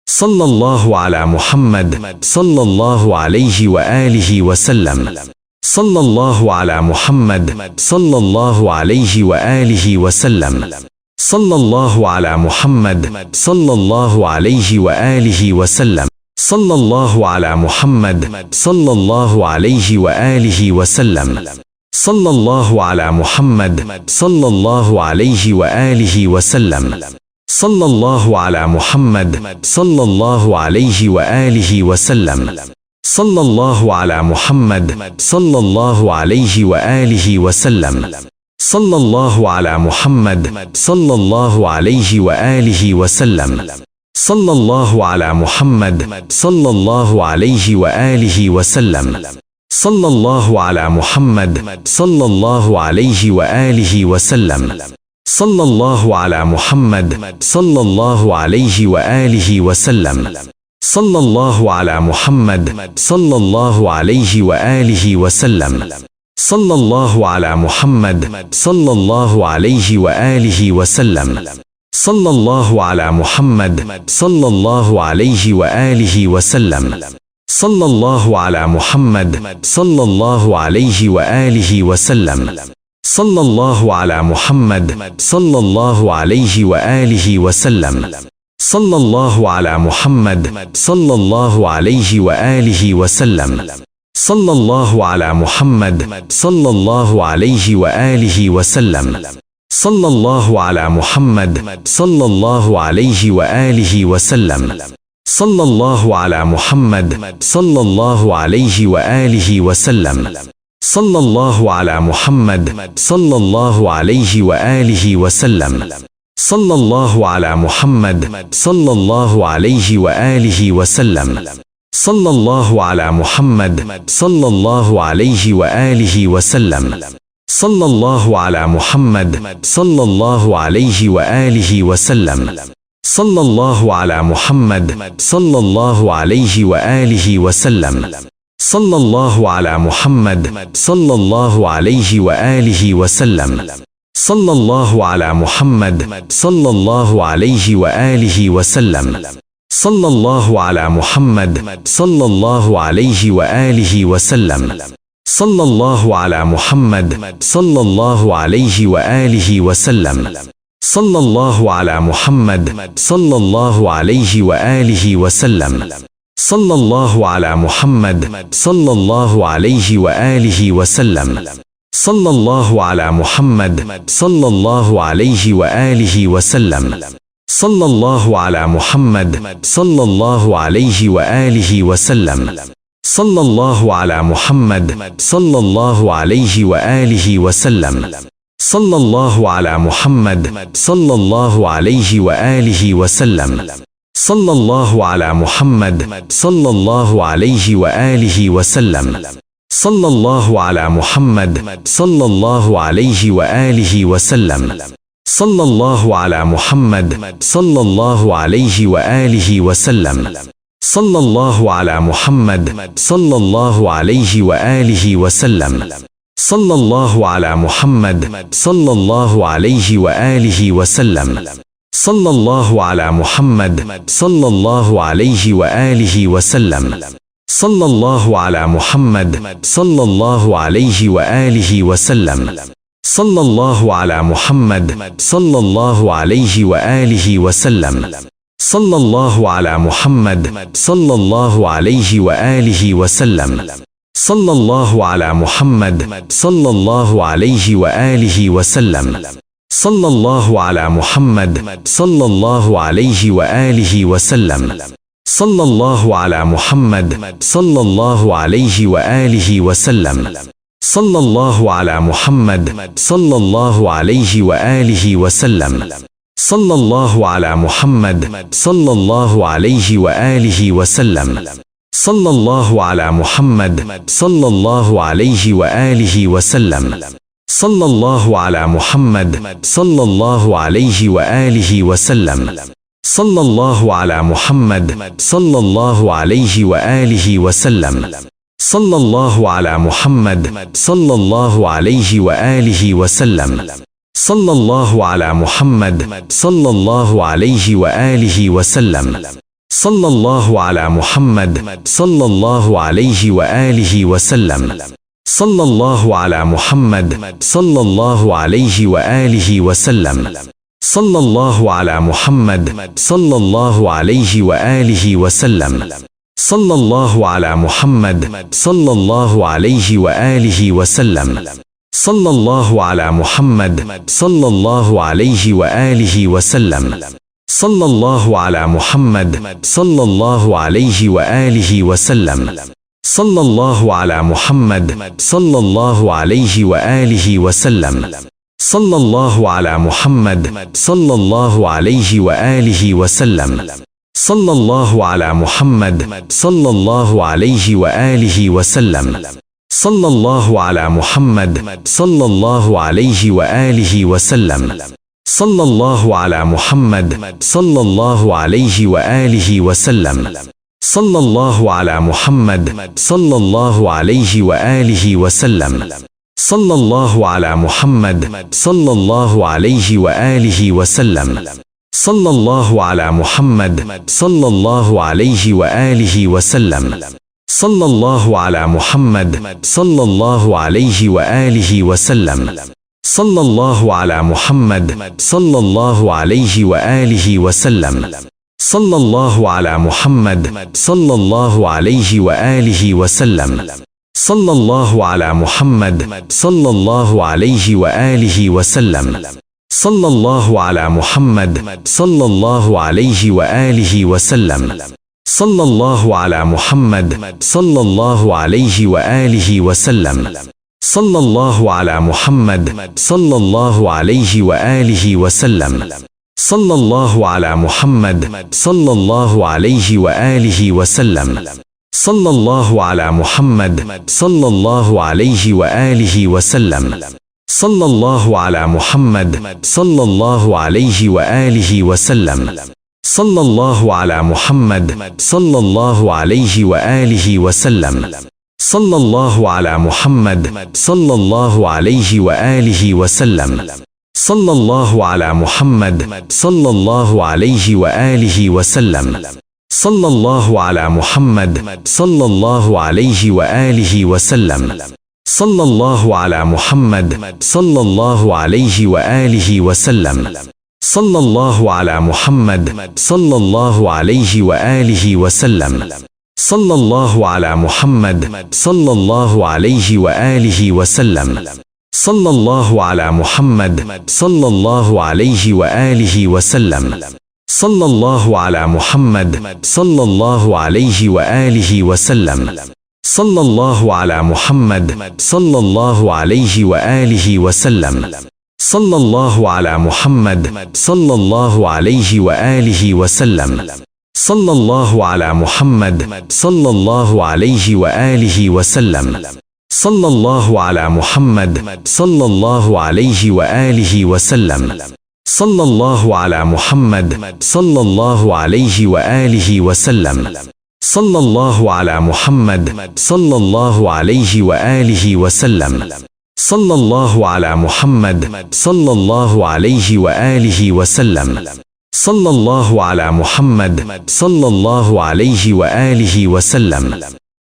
صلى الله على محمد صلى الله عليه وآله وسلم. صلى الله على محمد صلى الله عليه وآله وسلم. صلى الله على محمد صلى الله عليه وآله وسلم. صلى الله على محمد صلى الله عليه وآله وسلم. صلى الله على محمد صلى الله عليه وآله وسلم. صلى الله على محمد صلى الله عليه وآله وسلم. صلى الله على محمد صلى الله عليه وآله وسلم. صلى الله على محمد صلى الله عليه وآله وسلم. صلى الله على محمد صلى الله عليه وآله وسلم. صلى الله على محمد صلى الله عليه وآله وسلم. صلى الله على محمد صلى الله عليه وآله وسلم. صلى الله على محمد صلى الله عليه وآله وسلم. صلى الله على محمد صلى الله عليه وآله وسلم. صلى الله على محمد صلى الله عليه وآله وسلم. صلى الله على محمد صلى الله عليه وآله وسلم. صلى الله على محمد صلى الله عليه وآله وسلم. صلى الله على محمد صلى الله عليه وآله وسلم. صلى الله على محمد صلى الله عليه وآله وسلم. صلى الله على محمد صلى الله عليه وآله وسلم. صلى الله على محمد صلى الله عليه وآله وسلم. صلى الله على محمد صلى الله عليه وآله وسلم. صلى الله على محمد صلى الله عليه وآله وسلم. صلى الله على محمد صلى الله عليه وآله وسلم. صلى الله على محمد صلى الله عليه وآله وسلم. صلى الله على محمد صلى الله عليه وآله وسلم. صلى الله على محمد صلى الله عليه وآله وسلم. صلى الله على محمد صلى الله عليه وآله وسلم. صلى الله على محمد صلى الله عليه وآله وسلم. صلى الله على محمد صلى الله عليه وآله وسلم. صلى الله على محمد صلى الله عليه وآله وسلم. صلى الله على محمد صلى الله عليه وآله وسلم. صلى الله على محمد صلى الله عليه وآله وسلم. صلى الله على محمد صلى الله عليه وآله وسلم. صلى الله على محمد صلى الله عليه وآله وسلم. صلى الله على محمد صلى الله عليه وآله وسلم. صلى الله على محمد صلى الله عليه وآله وسلم. صلى الله على محمد صلى الله عليه وآله وسلم. صلى الله على محمد صلى الله عليه وآله وسلم. صلى الله على محمد صلى الله عليه وآله وسلم. صلى الله على محمد صلى الله عليه وآله وسلم. صلى الله على محمد صلى الله عليه وآله وسلم. صلى الله على محمد صلى الله عليه وآله وسلم. صلى الله على محمد صلى الله عليه وآله وسلم. صلى الله على محمد صلى الله عليه وآله وسلم. صلى الله على محمد صلى الله عليه وآله وسلم. صلى الله على محمد صلى الله عليه وآله وسلم. صلى الله على محمد صلى الله عليه وآله وسلم. صلى الله على محمد صلى الله عليه وآله وسلم. صلى الله على محمد صلى الله عليه وآله وسلم. صلى الله على محمد صلى الله عليه وآله وسلم. صلى الله على محمد صلى الله عليه وآله وسلم. صلى الله على محمد صلى الله عليه وآله وسلم. صلى الله على محمد صلى الله عليه وآله وسلم. صلى الله على محمد صلى الله عليه وآله وسلم. صلى الله على محمد صلى الله عليه وآله وسلم. صلى الله على محمد صلى الله عليه وآله وسلم. صلى الله على محمد صلى الله عليه وآله وسلم. صلى الله على محمد صلى الله عليه وآله وسلم. صلى الله على محمد صلى الله عليه وآله وسلم. صلى الله على محمد صلى الله عليه وآله وسلم. صلى الله على محمد صلى الله عليه وآله وسلم. صلى الله على محمد صلى الله عليه وآله وسلم. صلى الله على محمد صلى الله عليه وآله وسلم. صلى الله على محمد صلى الله عليه وآله وسلم. صلى الله على محمد صلى الله عليه وآله وسلم. صلى الله على محمد صلى الله عليه وآله وسلم. صلى الله على محمد صلى الله عليه وآله وسلم. صلى الله على محمد صلى الله عليه وآله وسلم. صلى الله على محمد صلى الله عليه وآله وسلم. صلى الله على محمد صلى الله عليه وآله وسلم. صلى الله على محمد صلى الله عليه وآله وسلم. صلى الله على محمد صلى الله عليه وآله وسلم. صلى الله على محمد صلى الله عليه وآله وسلم. صلى الله على محمد صلى الله عليه وآله وسلم. صلى الله على محمد صلى الله عليه وآله وسلم. صلى الله على محمد صلى الله عليه وآله وسلم. صلى الله على محمد صلى الله عليه وآله وسلم. صلى الله على محمد صلى الله عليه وآله وسلم. صلى الله على محمد صلى الله عليه وآله وسلم. صلى الله على محمد صلى الله عليه وآله وسلم. صلى الله على محمد صلى الله عليه وآله وسلم. صلى الله على محمد صلى الله عليه وآله وسلم. صلى الله على محمد صلى الله عليه وآله وسلم. صلى الله على محمد صلى الله عليه وآله وسلم. صلى الله على محمد صلى الله عليه وآله وسلم. صلى الله على محمد صلى الله عليه وآله وسلم. صلى الله على محمد صلى الله عليه وآله وسلم. صلى الله على محمد صلى الله عليه وآله وسلم. صلى الله على محمد صلى الله عليه وآله وسلم. صلى الله على محمد صلى الله عليه وآله وسلم. صلى الله على محمد صلى الله عليه وآله وسلم. صلى الله على محمد صلى الله عليه وآله وسلم. صلى الله على محمد صلى الله عليه وآله وسلم. صلى الله على محمد صلى الله عليه وآله وسلم. صلى الله على محمد صلى الله عليه وآله وسلم. صلى الله على محمد صلى الله عليه وآله وسلم.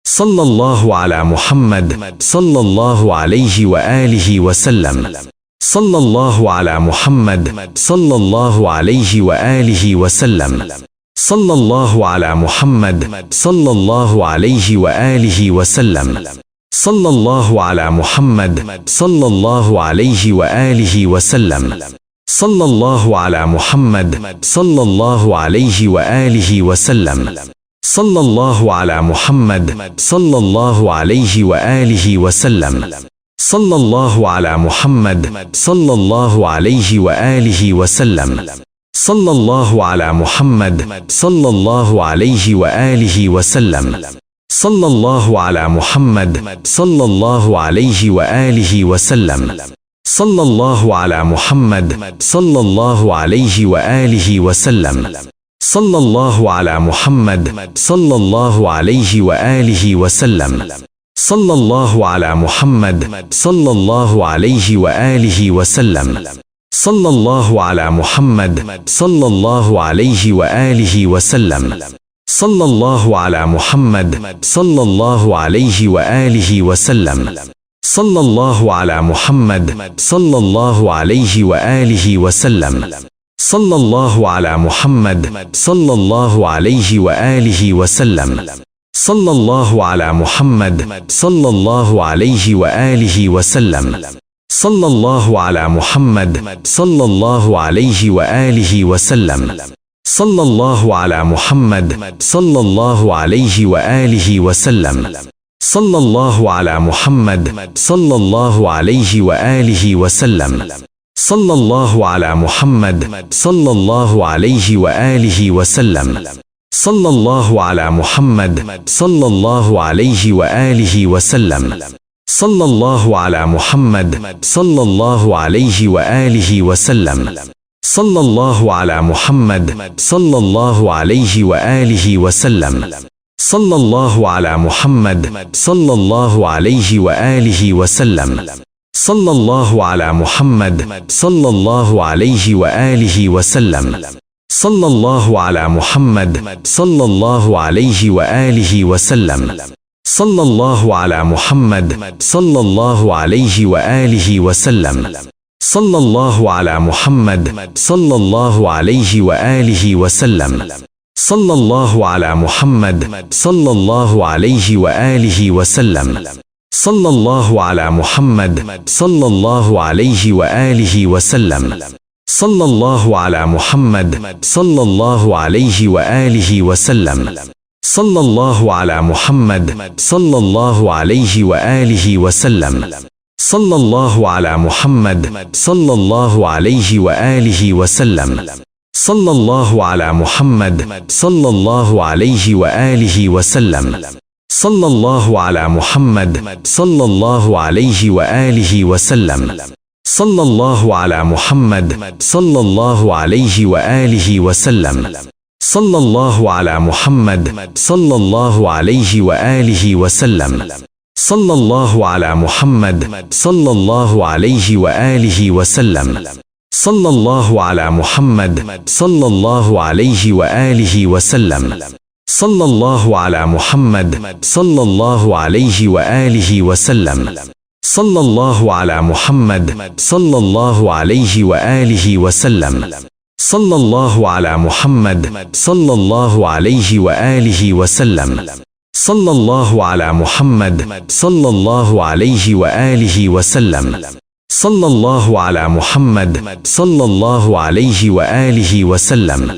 صلى الله على محمد صلى الله عليه وآله وسلم. صلى الله على محمد صلى الله عليه وآله وسلم. صلى الله على محمد صلى الله عليه وآله وسلم. صلى الله على محمد صلى الله عليه وآله وسلم. صلى الله على محمد صلى الله عليه وآله وسلم. صلى الله على محمد صلى الله عليه وآله وسلم. صلى الله على محمد صلى الله عليه وآله وسلم. صلى الله على محمد صلى الله عليه وآله وسلم. صلى الله على محمد صلى الله عليه وآله وسلم. صلى الله على محمد صلى الله عليه وآله وسلم. صلى الله على محمد صلى الله عليه وآله وسلم. صلى الله على محمد صلى الله عليه وآله وسلم. صلى الله على محمد صلى الله عليه وآله وسلم. صلى الله على محمد صلى الله عليه وآله وسلم. صلى الله على محمد صلى الله عليه وآله وسلم. صلى الله على محمد صلى الله عليه وآله وسلم. صلى الله على محمد صلى الله عليه وآله وسلم. صلى الله على محمد صلى الله عليه وآله وسلم. صلى الله على محمد صلى الله عليه وآله وسلم. صلى الله على محمد صلى الله عليه وآله وسلم. صلى الله على محمد صلى الله عليه وآله وسلم. صلى الله على محمد صلى الله عليه وآله وسلم. صلى الله على محمد صلى الله عليه وآله وسلم. صلى الله على محمد صلى الله عليه وآله وسلم. صلى الله على محمد صلى الله عليه وآله وسلم. صلى الله على محمد صلى الله عليه وآله وسلم. صلى الله على محمد صلى الله عليه وآله وسلم. صلى الله على محمد صلى الله عليه وآله وسلم. صلى الله على محمد صلى الله عليه وآله وسلم. صلى الله على محمد صلى الله عليه وآله وسلم. صلى الله على محمد صلى الله عليه وآله وسلم. صلى الله على محمد صلى الله عليه وآله وسلم. صلى الله على محمد صلى الله عليه وآله وسلم. صلى الله على محمد صلى الله عليه وآله وسلم. صلى الله على محمد صلى الله عليه وآله وسلم. صلى الله على محمد صلى الله عليه وآله وسلم. صلى الله على محمد صلى الله عليه وآله وسلم. صلى الله على محمد صلى الله عليه وآله وسلم. صلى الله على محمد صلى الله عليه وآله وسلم. صلى الله على محمد صلى الله عليه وآله وسلم. صلى الله على محمد صلى الله عليه وآله وسلم. صلى الله على محمد صلى الله عليه وآله وسلم. صلى الله على محمد صلى الله عليه وآله وسلم. صلى الله على محمد صلى الله عليه وآله وسلم. صلى الله على محمد صلى الله عليه وآله وسلم.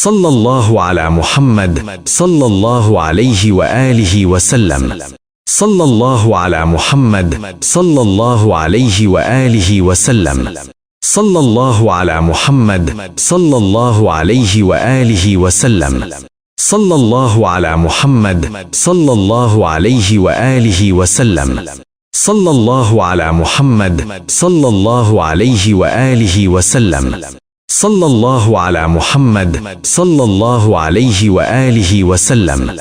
صلى الله على محمد صلى الله عليه وآله وسلم. صلى الله على محمد صلى الله عليه وآله وسلم. صلى الله على محمد صلى الله عليه وآله وسلم. صلى الله على محمد صلى الله عليه وآله وسلم. صلى الله على محمد صلى الله عليه وآله وسلم. صلى الله على محمد صلى الله عليه وآله وسلم.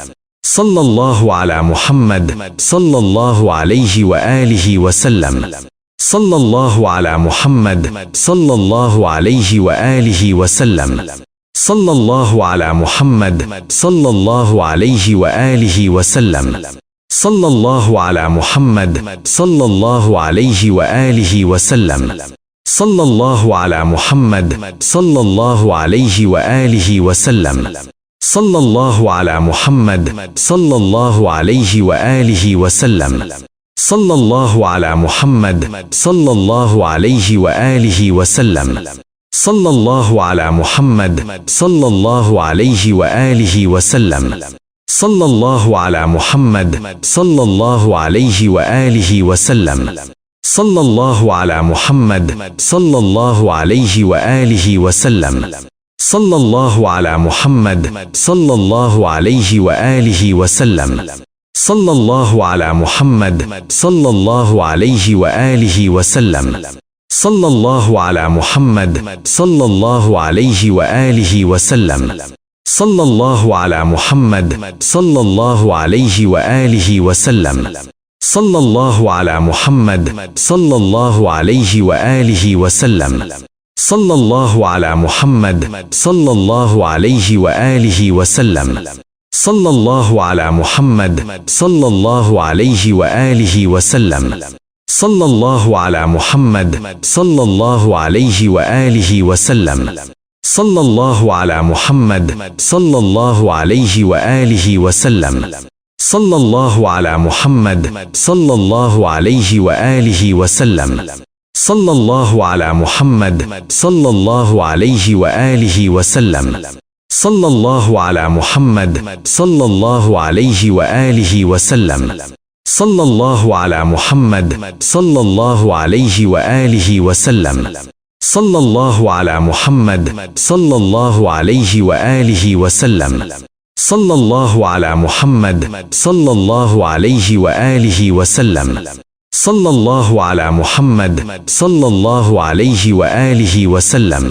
صلى الله على محمد صلى الله عليه وآله وسلم. صلى الله على محمد صلى الله عليه وآله وسلم. صلى الله على محمد صلى الله عليه وآله وسلم. صلى الله على محمد صلى الله عليه وآله وسلم. صلى الله على محمد صلى الله عليه وآله وسلم. صلى الله على محمد صلى الله عليه وآله وسلم. صلى الله على محمد صلى الله عليه وآله وسلم. صلى الله على محمد صلى الله عليه وآله وسلم. صلى الله على محمد صلى الله عليه وآله وسلم. صلى الله على محمد صلى الله عليه وآله وسلم. صلى الله على محمد صلى الله عليه وآله وسلم. صلى الله على محمد صلى الله عليه وآله وسلم. صلى الله على محمد صلى الله عليه وآله وسلم. صلى الله على محمد صلى الله عليه وآله وسلم. صلى الله على محمد صلى الله عليه وآله وسلم. صلى الله على محمد صلى الله عليه وآله وسلم. صلى الله على محمد صلى الله عليه وآله وسلم. صلى الله على محمد صلى الله عليه وآله وسلم. صلى الله على محمد صلى الله عليه وآله وسلم. صلى الله على محمد صلى الله عليه وآله وسلم. صلى الله على محمد صلى الله عليه وآله وسلم. صلى الله على محمد صلى الله عليه وآله وسلم. صلى الله على محمد صلى الله عليه وآله وسلم. صلى الله على محمد صلى الله عليه وآله وسلم. صلى الله على محمد صلى الله عليه وآله وسلم.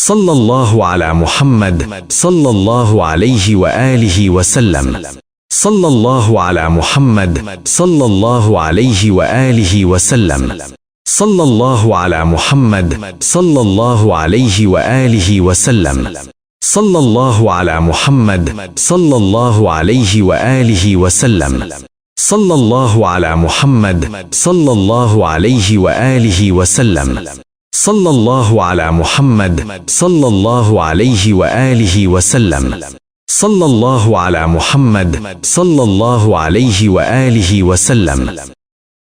صلى الله على محمد صلى الله عليه وآله وسلم. صلى الله على محمد صلى الله عليه وآله وسلم. صلى الله على محمد صلى الله عليه وآله وسلم. صلى الله على محمد صلى الله عليه وآله وسلم. صلى الله على محمد صلى الله عليه وآله وسلم. صلى الله على محمد صلى الله عليه وآله وسلم. صلى الله على محمد صلى الله عليه وآله وسلم.